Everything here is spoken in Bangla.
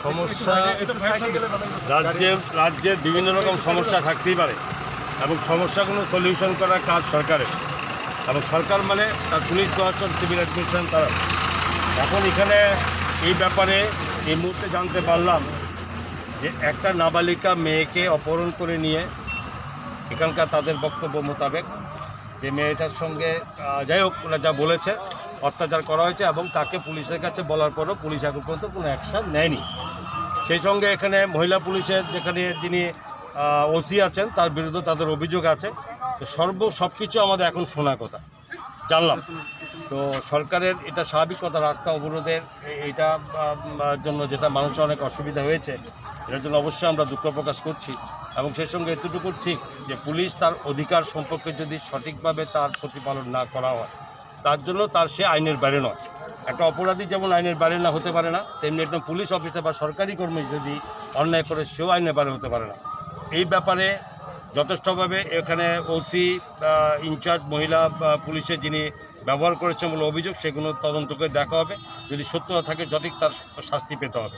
সমস্যা রাজ্যের বিভিন্ন রকম সমস্যা থাকতেই পারে এবং সমস্যাগুলো সলিউশন করার কাজ সরকারের, এবং সরকার মানে তার পুলিশ প্রশাসন, সিভিল অ্যাডমিনিস্ট্রেশন তারা। এখন এখানে এই ব্যাপারে এই মুহূর্তে জানতে পারলাম যে একটা নাবালিকা মেয়েকে অপহরণ করে নিয়ে এখানকার তাদের বক্তব্য মোতাবেক যে মেয়েটার সঙ্গে যাই হোক ওরা যা বলেছে অত্যাচার করা হয়েছে, এবং তাকে পুলিশের কাছে বলার পরও পুলিশ এখন পর্যন্ত কোনো অ্যাকশন নেয়নি। সেই সঙ্গে এখানে মহিলা পুলিশের যেখানে যিনি ওসি আছেন তার বিরুদ্ধে তাদের অভিযোগ আছে। তো সব কিছু আমাদের এখন শোনা কথা জানলাম। তো সরকারের এটা স্বাভাবিক কথা, রাস্তা অবরোধের এইটা জন্য যেটা মানুষের অনেক অসুবিধা হয়েছে, এটার জন্য অবশ্যই আমরা দুঃখ প্রকাশ করছি। এবং সেই সঙ্গে এতটুকু ঠিক যে পুলিশ তার অধিকার সম্পর্কে যদি সঠিকভাবে তার প্রতিপালন না করা হয়, তার জন্য সে আইনের বাইরে নয়। একটা অপরাধী যেমন আইনের বাইরে না হতে পারে না, তেমনি একটা পুলিশ অফিসার বা সরকারি কর্মী যদি অন্যায় করে সেও আইনের বাইরে হতে পারে না। এই ব্যাপারে যথেষ্টভাবে এখানে ওসি ইনচার্জ মহিলা পুলিশের যিনি ব্যবহার করেছেন বলে অভিযোগ, সেগুলো তদন্ত করে দেখা হবে। যদি সত্যতা থাকে সঠিক তার শাস্তি পেতে হবে।